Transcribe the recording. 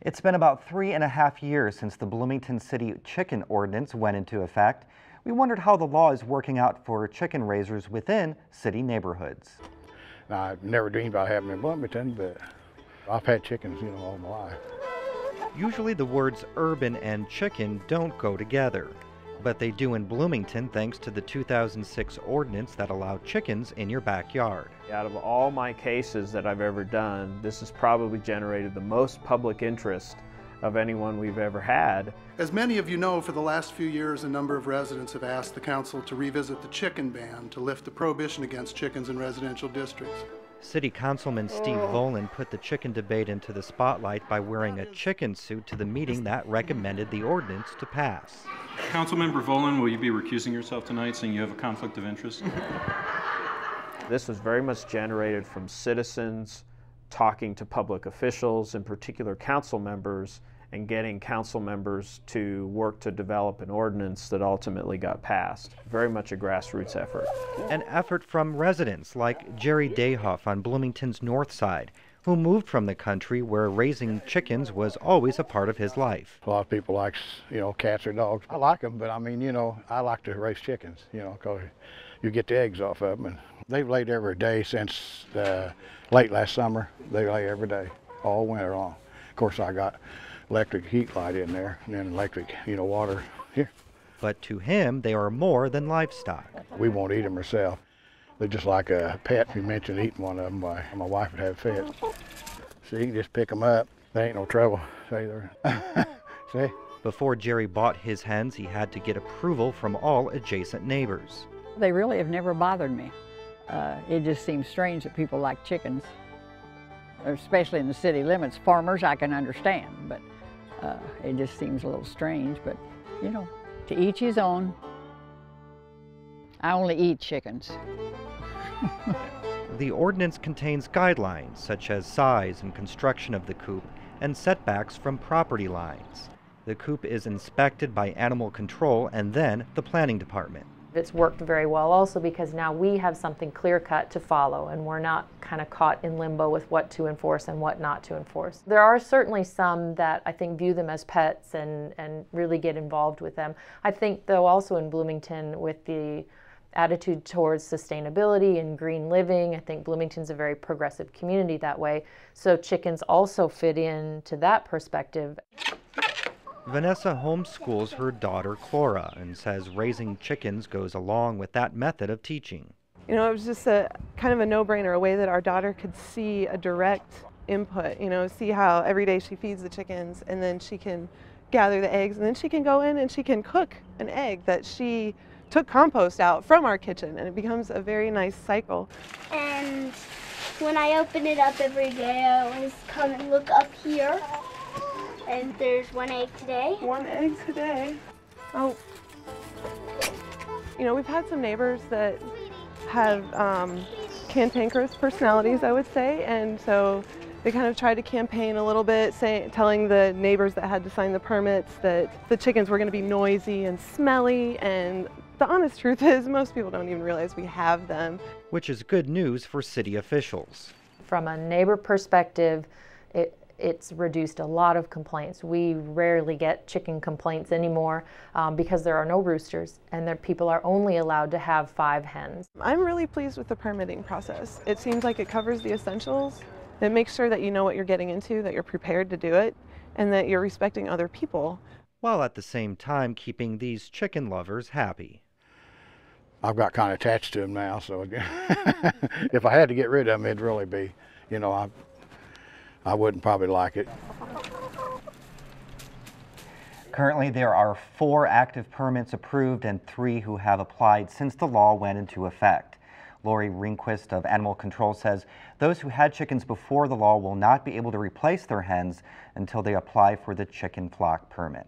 It's been about 3.5 years since the Bloomington City Chicken Ordinance went into effect. We wondered how the law is working out for chicken raisers within city neighborhoods. Now, I never dreamed about having in Bloomington, but I've had chickens, all my life. Usually the words urban and chicken don't go together, but they do in Bloomington thanks to the 2006 ordinance that allowed chickens in your backyard. Out of all my cases that I've ever done, this has probably generated the most public interest of anyone we've ever had. As many of you know, for the last few years, a number of residents have asked the council to revisit the chicken ban to lift the prohibition against chickens in residential districts. City Councilman Steve Volan put the chicken debate into the spotlight by wearing a chicken suit to the meeting that recommended the ordinance to pass. Councilmember Volan, will you be recusing yourself tonight, saying you have a conflict of interest? This was very much generated from citizens talking to public officials, in particular council members, and getting council members to work to develop an ordinance that ultimately got passed. Very much a grassroots effort. An effort from residents like Jerry Dayhuff on Bloomington's north side, who moved from the country where raising chickens was always a part of his life. A lot of people like, cats or dogs. I like them, but I like to raise chickens, because you get the eggs off of them. And they've laid every day since late last summer. They lay every day, all winter long. Of course, I got electric heat light in there, and then electric, water here. But to him, they are more than livestock. We won't eat them ourselves. They're just like a pet. If you mention eating one of them, my wife would have fed. So you can just pick them up. They ain't no trouble. See? Before Jerry bought his hens, he had to get approval from all adjacent neighbors. They really have never bothered me. It just seems strange that people like chickens, especially in the city limits. Farmers I can understand, but it just seems a little strange. But, to each his own. I only eat chickens. The ordinance contains guidelines such as size and construction of the coop and setbacks from property lines. The coop is inspected by animal control and then the planning department. It's worked very well also because now we have something clear-cut to follow and we're not kind of caught in limbo with what to enforce and what not to enforce. There are certainly some that I think view them as pets and really get involved with them. I think though also in Bloomington with the attitude towards sustainability and green living, I think Bloomington's a very progressive community that way. So chickens also fit into that perspective. Vanessa homeschools her daughter Clara and says raising chickens goes along with that method of teaching. It was just a kind of a no-brainer, a way that our daughter could see a direct input, see how every day she feeds the chickens and then she can gather the eggs and then she can go in and she can cook an egg that she took compost out from our kitchen, and it becomes a very nice cycle. And when I open it up every day, I always come and look up here. And there's one egg today. One egg today. Oh. We've had some neighbors that have cantankerous personalities, I would say, and so they kind of tried to campaign a little bit, telling the neighbors that had to sign the permits that the chickens were going to be noisy and smelly, and the honest truth is most people don't even realize we have them. Which is good news for city officials. From a neighbor perspective, it's reduced a lot of complaints. We rarely get chicken complaints anymore because there are no roosters and people are only allowed to have 5 hens. I'm really pleased with the permitting process. It seems like it covers the essentials. It makes sure that you know what you're getting into, that you're prepared to do it, and that you're respecting other people. While at the same time keeping these chicken lovers happy. I've got kind of attached to them now, so if I had to get rid of them, it'd really be, I wouldn't probably like it. Currently, there are 4 active permits approved and 3 who have applied since the law went into effect. Laurie Ringquist of Animal Control says those who had chickens before the law will not be able to replace their hens until they apply for the chicken flock permit.